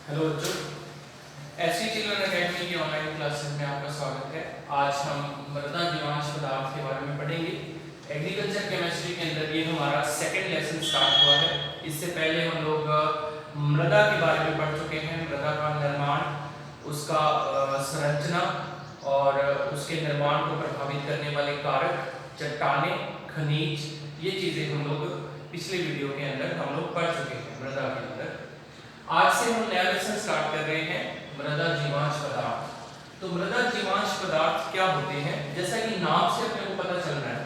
Hello बच्चों, SC children academy की online classes में आपका स्वागत है। आज हम मृदा जीवांश पदार्थ के बारे में पढ़ेंगे। एग्रीकल्चर केमिस्ट्री के अंदर ये हमारा सेकंड लेसन स्टार्ट हुआ है। इससे पहले हम लोग मृदा के बारे में पढ़ चुके हैं। मृदा का निर्माण, उसका संरचना और उसके निर्माण को प्रभावित करने वाले कारक, चट्टानें, खनिज, ये चीजें हम लोग पिछले वीडियो के अंदर हम लोग पढ़ चुके हैं मृदा के अंदर। आज से हम नया लेसन स्टार्ट कर रहे हैं, मृदा जीवांश पदार्थ। तो मृदा जीवांश पदार्थ क्या होते हैं? जैसा कि नाम से अपने को पता चल रहा है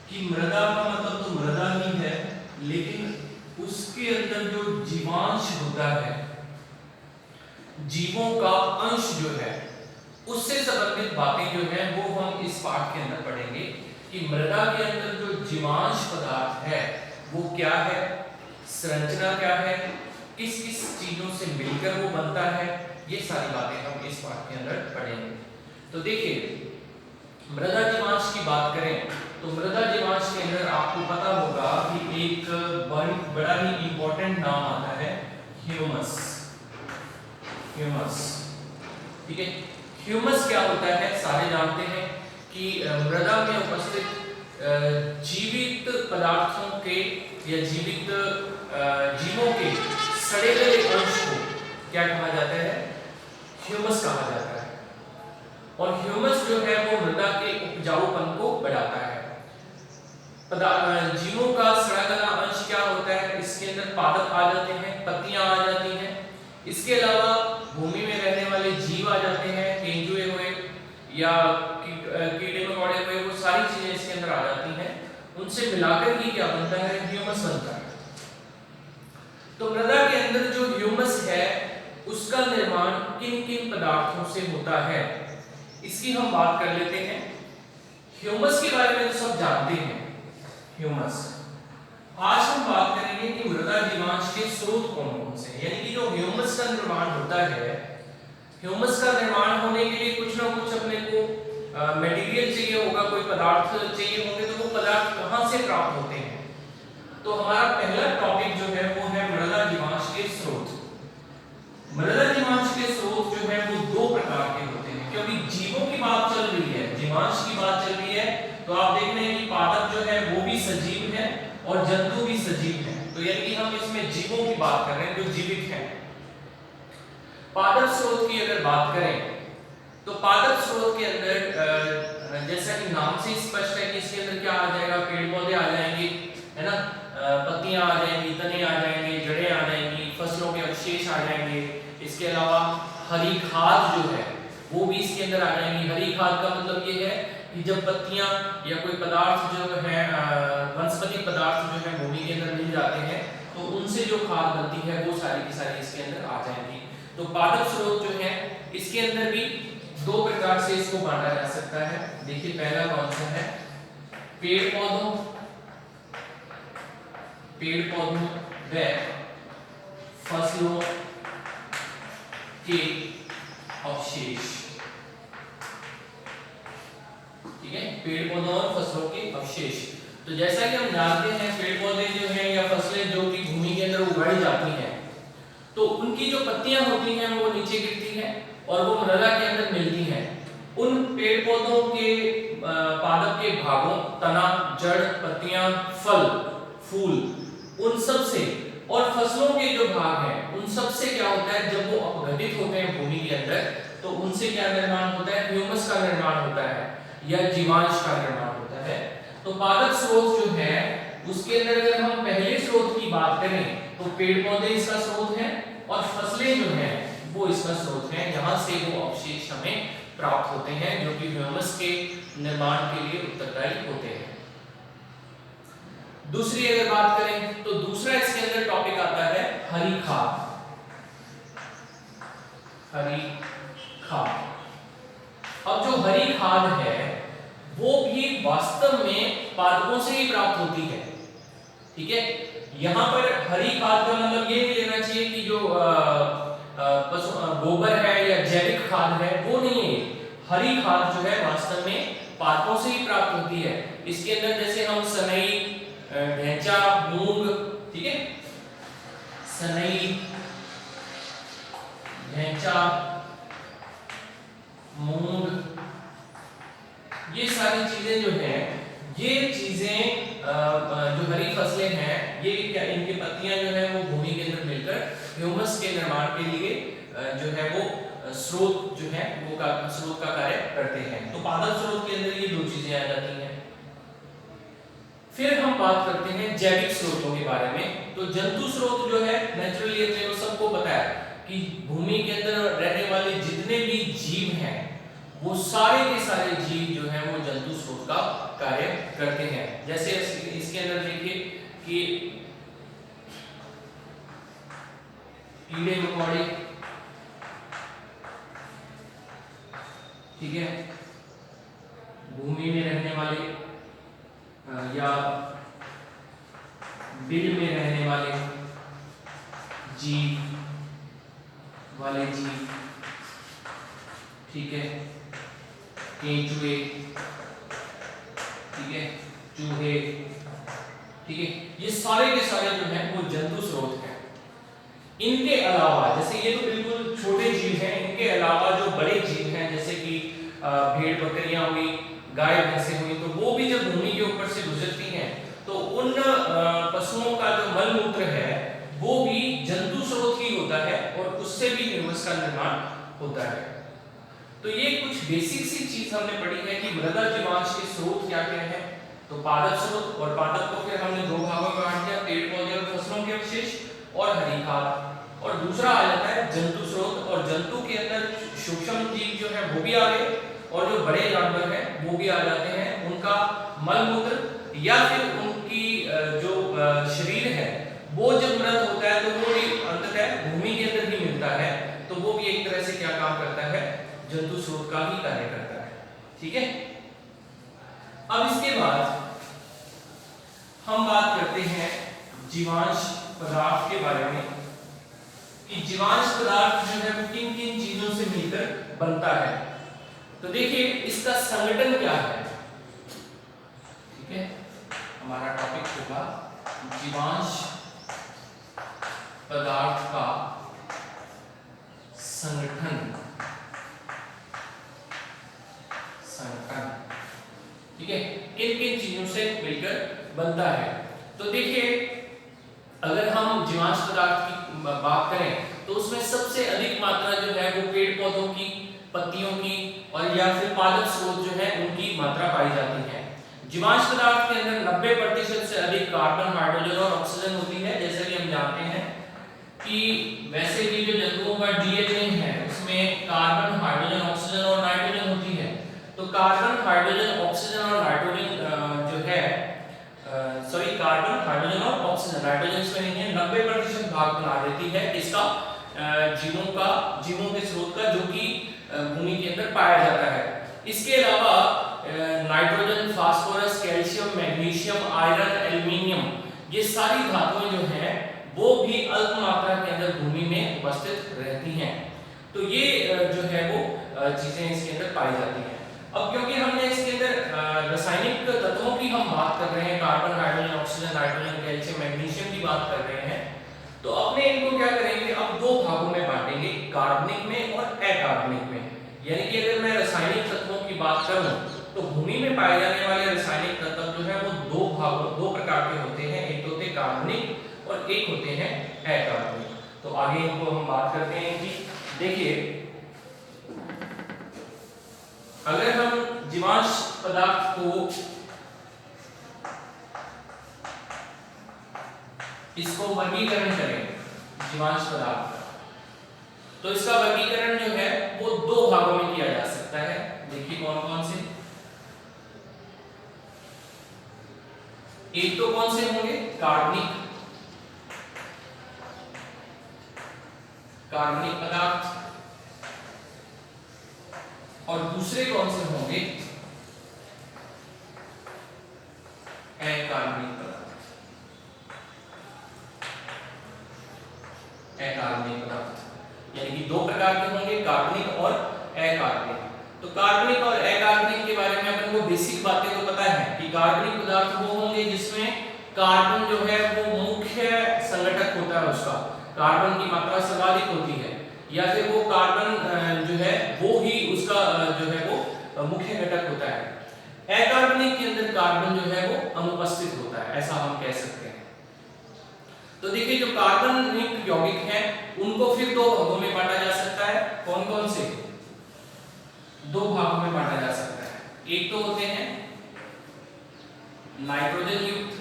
कि मृदा का मतलब तो मृदा ही है, लेकिन उसके अंदर जो जीवांश होता है, जीवों का अंश जो है, उससे संबंधित बातें जो है वो हम इस पाठ के अंदर पढ़ेंगे कि मृदा के अंदर जो जीवांश पदार्थ है वो क्या है, संरचना क्या है, किस किस चीजों से मिलकर वो बनता है, ये सारी बातें हम इस पाठ के अंदर पढ़ेंगे। तो देखिए, मृदा जीवांश की बात करें तो मृदा जीवांश के अंदर आपको पता होगा कि एक बड़ा ही इंपॉर्टेंट नाम आता है ह्यूमस। ह्यूमस, ठीक है। ह्यूमस क्या होता है? सारे जानते हैं कि मृदा में उपस्थित जीवित पदार्थों के या जीवित जीवों के सड़े गले अंश को क्या कहा जाता है? ह्यूमस कहा जाता है। और ह्यूमस जो है वो मृदा के उपजाऊपन को बढ़ाता है। जीवों का सड़ा गला अंश क्या होता है? इसके अंदर पादप आ जाते हैं, पत्तियां आ जाती हैं। इसके अलावा भूमि में रहने वाले जीव आ जाते हैं, तेंदुए हुए या कीड़े मकोड़े हुए, वो सारी चीजें इसके अंदर आ जाती हैं। उनसे मिलाकर ही क्या बनता है? ह्यूमस बनता है। तो मृदा के अंदर जो ह्यूमस है उसका निर्माण किन किन पदार्थों से होता है, इसकी हम बात कर लेते हैं। ह्यूमस के बारे में तो सब जानते हैं। ह्यूमस, आज हम बात करेंगे कि मृदा जीवांश के स्रोत कौन कौन से हैं, यानी कि जो ह्यूमस का निर्माण होता है, ह्यूमस का निर्माण होने के लिए कुछ ना कुछ अपने को मटेरियल चाहिए होगा, कोई पदार्थ चाहिए होंगे। तो वो पदार्थ कहां से प्राप्त होते हैं? तो हमारा पहला टॉपिक जो है वो है मृदा जीवांश के स्रोत। मृदा जीवांश के स्रोत जो है वो दो प्रकार के होते हैं। क्योंकि जीवों की बात चल रही है, जीवांश की बात चल रही है, तो आप देख रहे हैं कि पादप जो है वो भी सजीव है और जंतु भी सजीव है। तो यानी कि हम इसमें जीवों की बात कर रहे हैं जो जीवित हैं। पादप स्रोत की अगर बात करें तो पादप स्रोत के अंदर जैसा कि नाम से स्पष्ट है कि इसके अंदर क्या आ जाएगा? पेड़ पौधे आ जाएंगे, है ना, पत्तियां आ जाएंगी, तने आ जाएंगे, जड़ें आ जाएंगी, फसलों के अवशेष आ जाएंगे। इसके अलावा हरी खाद जो है वो भी इसके अंदर आ जाएंगी। हरी खाद का मतलब ये है कि जब पत्तियां या कोई पदार्थ जो है, वनस्पति पदार्थ जो है भूमि के अंदर मिल जाते हैं, तो उनसे जो खाद बनती है वो सारी की सारी इसके अंदर आ जाएंगी। तो पादप स्रोत जो है इसके अंदर भी दो प्रकार से इसको बांटा जा सकता है। देखिए, पहला कौन सा है? पेड़ पौधों व फसलों के अवशेष। ठीक है, पेड़ पौधों और फसलों के अवशेष। तो जैसा कि हम जानते हैं, पेड़ पौधे जो हैं या फसलें जो कि भूमि के अंदर उगाई जाती हैं, तो उनकी जो पत्तियां होती हैं वो नीचे गिरती हैं और वो मृदा के अंदर मिलती हैं। उन पेड़ पौधों के पादप के भागों, तना, जड़, पत्तियां, फल, फूल, उन सब से, और फसलों के जो भाग हैं उन सब से क्या होता है? जब वो अपघटित होते हैं भूमि के अंदर, तो उनसे क्या निर्माण होता है? ह्यूमस का निर्माण होता है या जीवांश का निर्माण होता है। तो पादप स्रोत जो है उसके अंदर अगर हम पहले स्रोत की बात करें तो पेड़ पौधे इसका स्रोत है और फसलें जो हैं वो इसका स्रोत है, जहां से वो अवशेष हमें प्राप्त होते हैं जो कि ह्यूमस के निर्माण के लिए उत्तरदायी होते हैं। दूसरी अगर बात करें तो दूसरा इसके अंदर टॉपिक आता है हरी खाद। हरी खाद, अब जो हरी खाद है वो भी वास्तव में पादपों से ही प्राप्त होती है। ठीक है, यहां पर हरी खाद का मतलब ये नहीं लेना चाहिए कि जो गोबर है या जैविक खाद है, वो नहीं है। हरी खाद जो है वास्तव में पादपों से ही प्राप्त होती है। इसके अंदर जैसे हम सनई, ढैंचा, मूंग, ठीक है, सनई, धैंचा, मूंग, ये सारी चीजें जो है, ये चीजें जो हरी फसलें हैं, ये क्या इनकी पत्तियां जो है वो भूमि के अंदर मिलकर ह्यूमस के निर्माण के लिए जो है वो स्रोत जो है वो स्रोत का कार्य करते हैं। तो पादप स्रोत के अंदर ये दो चीजें आ जाती हैं। फिर हम बात करते हैं जैविक स्रोतों के बारे में। तो जंतु स्रोत जो है नेचुरली अपने को सबको पता है कि भूमि के अंदर रहने वाले जितने भी जीव हैं वो सारे के सारे जीव जो हैं वो जंतु स्रोत का कार्य करते हैं। जैसे इसके अंदर देखिए कि कीड़े मकोड़े, ठीक है, भूमि में रहने वाले या बिल में रहने वाले जीव, ठीक है, केंचुए, ठीक है, चूहे, ठीक है, ये सारे के सारे जो हैं वो जंतु स्रोत हैं। इनके अलावा जैसे ये तो बिल्कुल छोटे जीव हैं, इनके अलावा जो बड़े जीव हैं जैसे कि भेड़ बकरियां हुई, गाय भैंसें हुई, तो वो भी जब भूमि के ऊपर से गुजरती हैं तो उन पशुओं का जो मल मूत्र है वो भी जंतु स्रोत ही होता है और उससे भी ह्यूमस का निर्माण होता है। तो ये कुछ बेसिक सी चीज हमने पढ़ी है कि मृदा जीवांश के स्रोत क्या क्या है। तो पादप स्रोत, और पादप को फिर हमने दो भागों में बांट दिया, पेड़ पौधे और फसलों के अवशेष और हरी खाद। और दूसरा आ जाता है जंतु स्रोत, और जंतु के अंदर सूक्ष्म जीव जो है वो भी आ गए और जो बड़े जानवर हैं वो भी आ जाते हैं। उनका मल मूत्र या फिर उनकी जो शरीर है वो जब मृत होता है तो वो भी अंततः भूमि के अंदर ही मिलता है, तो वो भी एक तरह से क्या काम करता है, जंतु स्रोत का ही कार्य करता है। ठीक है, अब इसके बाद हम बात करते हैं जीवांश पदार्थ के बारे में कि जीवांश पदार्थ जो है वो किन किन चीजों से मिलकर बनता है। तो देखिए इसका संगठन क्या है। ठीक है, हमारा टॉपिक होगा जीवांश पदार्थ का संगठन। ठीक है, किन किन चीजों से मिलकर बनता है। तो देखिए अगर हम जीवांश पदार्थ की बात करें तो उसमें सबसे अधिक मात्रा जो है वो पेड़ पौधों की पत्तियों की और या फिर पादप स्रोत जो है उनकी मात्रा पाई जाती है। जीवांश पदार्थ के अंदर 90% से अधिक कार्बन, हाइड्रोजन और ऑक्सीजन होती है। जैसे कि हम जानते हैं कि वैसे भी जो जंतुओं का डीएनए है उसमें कार्बन, हाइड्रोजन, ऑक्सीजन और नाइट्रोजन होती है। तो कार्बन, हाइड्रोजन, ऑक्सीजन और नाइट्रोजन जो है कार्बन, हाइड्रोजन और ऑक्सीजन, नाइट्रोजन इसमें नहीं है, 90% भाग बना देती है इसका जीवों के स्रोत का, जो कि भूमि के अंदर पाया जाता है। इसके अलावा nitrogen, phosphorus, calcium, magnesium, iron, aluminium, ये सारी धातुएं जो हैं वो भी अल्प मात्रा के अंदर भूमि में उपस्थित रहती हैं। तो ये जो है वो चीजें इसके अंदर पाई जाती हैं। अब क्योंकि हमने इसके अंदर रासायनिक तत्वों की हम बात कर रहे हैं, carbon, hydrogen, oxygen, nitrogen, calcium, magnesium की बात कर रहे हैं, तो अपने इनको क्या करेंगे, अब दो भागों में बांटेंगे, कार्बनिक में और अकार्बनिक में। यानी कि अगर मैं रासायनिक तत्वों की बात करूं तो भूमि में पाए जाने वाले रासायनिक तत्व जो है वो दो प्रकार के होते हैं, एक होते हैं कार्बनिक और एक होते हैं अकार्बनिक। तो आगे इनको हम बात करते हैं कि देखिए अगर हम जीवांश पदार्थ को इसको वर्गीकरण करें जीवांश पदार्थ का, तो इसका वर्गीकरण जो है वो दो भागों में किया जा सकता है। देखिए कौन कौन से, एक तो कौन से होंगे, कार्बनिक पदार्थ, और दूसरे कौन से होंगे, अकार्बनिक पदार्थ। अकार्बनिक पदार्थ यानी कि दो प्रकार के होंगे, कार्बनिक और अकार्बनिक। तो कार्बनिक और अकार्बनिक के बारे में अपन को बेसिक बातें तो पता है कि कार्बनिक पदार्थ वो होंगे जिसमें कार्बन जो है वो मुख्य संगठक होता है, उसका कार्बन की मात्रा सर्वाधिक होती है। या फिर वो कार्बन जो है वो ही उसका जो है वो मुख्य घटक होता है। अकार्बनिक के अंदर कार्बन जो है वो अनुपस्थित होता है, ऐसा हम कह सकते हैं। तो देखिए जो कार्बनिक यौगिक हैं उनको फिर दो भागों में बांटा जा सकता है। कौन कौन से? दो भागों में बांटा जा सकता है। एक तो होते हैं नाइट्रोजन युक्त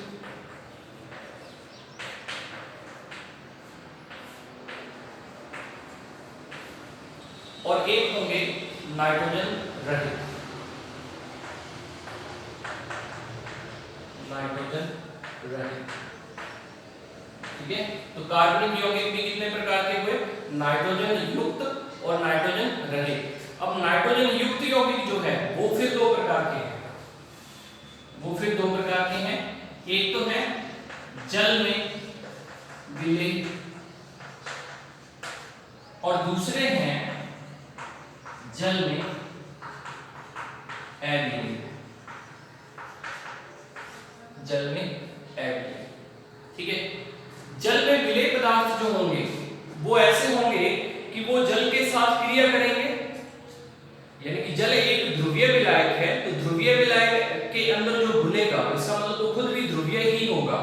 और एक होंगे नाइट्रोजन रहित। नाइट्रोजन रहित, ठीक है। तो कार्बनिक यौगिक भी कितने प्रकार के हुए? नाइट्रोजन युक्त और नाइट्रोजन रहित। अब नाइट्रोजन युक्त यौगिक जो है वो फिर दो प्रकार के हैं। एक तो है जल में विलय और दूसरे हैं जल में अविलय। जल में अविलय, ठीक है। जल में विलय पदार्थ जो होंगे वो ऐसे होंगे कि वो जल के साथ क्रिया करेंगे, यानी कि जल एक ध्रुवीय विलायक है, तो ध्रुवीय विलायक के अंदर जो घुलेगा इसका मतलब तो खुद भी ध्रुवीय ही होगा।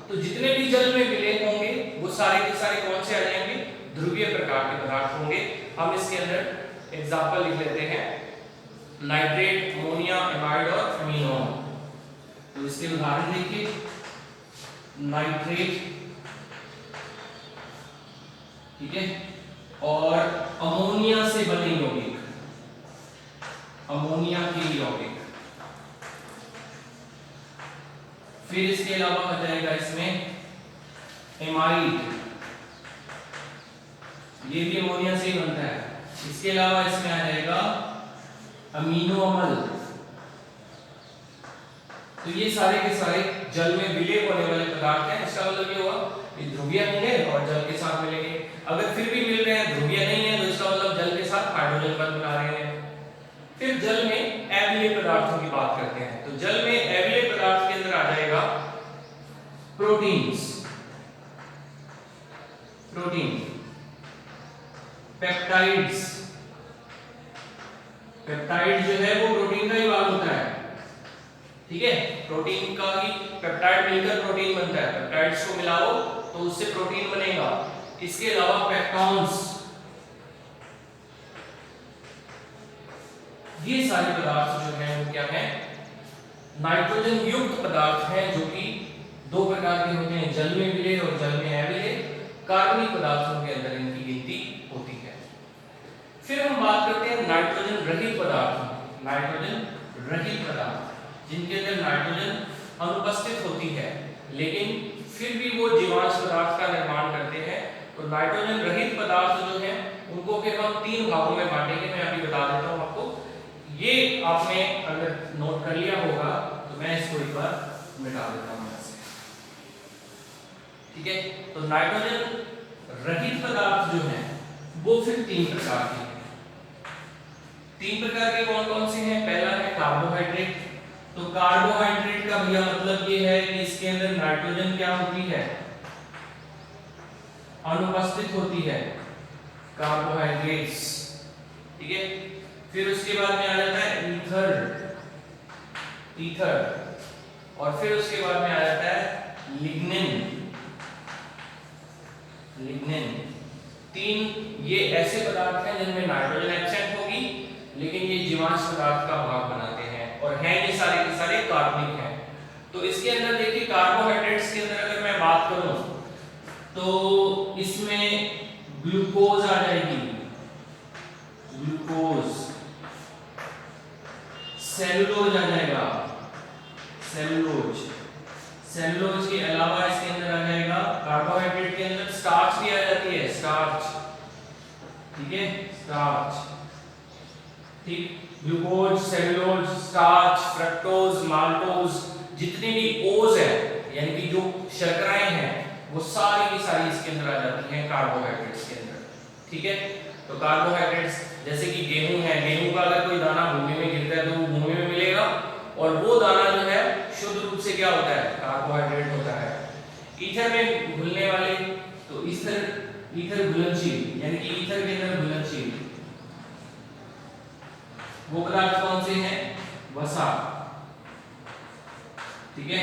तो जितने भी जल में विलय होंगे वो सारे के सारे कौन से आ जाएंगे? ध्रुवीय प्रकार के पदार्थ होंगे। हम इसके अंदर एग्जांपल लिख लेते हैं, नाइट्रेट, अमोनिया, एमाइड और अमीनोन। तो इसके उदाहरण देखिए, नाइट्रेट, ठीक है, और अमोनिया से बने यौगिक, अमोनिया के यौगिक। फिर इसके अलावा आ जाएगा इसमें एमाइड, ये भी अमोनिया से ही बनता है। इसके अलावा इसमें आ जाएगा अमीनो अम्ल। तो ये सारे के सारे जल में विलय होने वाले पदार्थ हैं। इसका मतलब ये हुआ कि ध्रुवीय होंगे और जल के साथ मिलेंगे। अगर फिर भी मिल रहे हैं, ध्रुवीय नहीं है, तो इसका मतलब जल के साथ हाइड्रोजन बंध बना रहे हैं। फिर जल में अविलय पदार्थों की बात करते हैं। तो जल में अविलय पदार्थ के अंदर आ जाएगा प्रोटीन्स, प्रोटीन, पेप्टाइड्स। पेप्टाइड जो है वो प्रोटीन का ही भाग होता है, ठीक है। प्रोटीन का ही पेप्टाइड मिलकर प्रोटीन बनता है। पेप्टाइड्स को मिलाओ तो उससे प्रोटीन बनेगा। इसके अलावा पेप्टॉन्स, ये सारे पदार्थ जो हैं वो क्या हैं? नाइट्रोजन युक्त पदार्थ हैं, जो कि दो प्रकार के होते हैं, जल में विलय और जल में अविलय। कार्बनिक पदार्थों के अंदर इनकी गिनती होती है। फिर हम बात करते हैं नाइट्रोजन रहित पदार्थ। नाइट्रोजन रहित पदार्थ जिनके अंदर नाइट्रोजन अनुपस्थित होती है, लेकिन फिर भी वो जीवांश पदार्थ का निर्माण करते हैं। तो नाइट्रोजन रहित पदार्थ जो हैं उनको फिर हम तीन भागों में बांटेंगे। मैं अभी बता देता हूं आपको, ये आपने अगर नोट कर लिया होगा तो मैं इसको एक बार मिटा देता हूं यहां से, ठीक है। तो नाइट्रोजन रहित पदार्थ जो हैं वो फिर तीन प्रकार के हैं। तीन प्रकार के कौन कौन से हैं? पहला है कार्बोहाइड्रेट। तो कार्बोहाइड्रेट का भैया मतलब ये है कि इसके अंदर नाइट्रोजन क्या होती है? अनुपस्थित होती है, कार्बोहाइड्रेट्स, ठीक है। फिर उसके बाद में आ जाता है ईथर, ईथर, और फिर उसके बाद में आ जाता है लिग्निन, लिग्निन। तीन ये ऐसे पदार्थ हैं जिनमें नाइट्रोजन एब्सेंट होगी, लेकिन ये जीवांश पदार्थ का भाग बनाते हैं और हैं ये सारे के सारे कार्बनिक हैं। तो इसके अंदर देखिए कार्बोहाइड्रेट्स के अंदर अगर मैं बात करूं तो इसमें ग्लूकोज आ जाएगी, ग्लूकोज। सेलुलोज आ जाएगा, सेलुलोज। सेलुलोज के अलावा इसके अंदर आ जाएगा, कार्बोहाइड्रेट के अंदर स्टार्च भी आ जाती है, स्टार्च, ठीक है, स्टार्च, ठीक। Glucose, cellulose, starch, fructose, maltose, जितनी भी ओज है यानी कि जो शर्कराएं हैं वो सारी की सारी इसके अंदर आ जाती हैं कार्बोहाइड्रेट्स के अंदर, ठीक है। तो कार्बोहाइड्रेट्स जैसे कि गेहूं है, गेहूं का अगर कोई दाना भूमि में गिरता है तो वो भूमि में मिलेगा और वो दाना जो है शुद्ध रूप से क्या होता है? कार्बोहाइड्रेट होता है। ईथर में घुलने वाले, तो ईथर ईथर घुलनशील, यानी कि ईथर के अंदर घुलनशील वो पदार्थ कौन से हैं? वसा, ठीक है।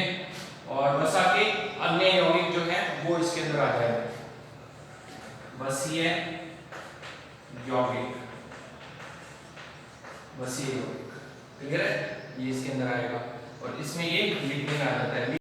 और वसा के अन्य यौगिक जो है वो इसके अंदर आ जाएंगे, वसीय यौगिक, वसीय यौगिक, क्लियर है? ये इसके अंदर आएगा और इसमें ये लिखने आ जाता है।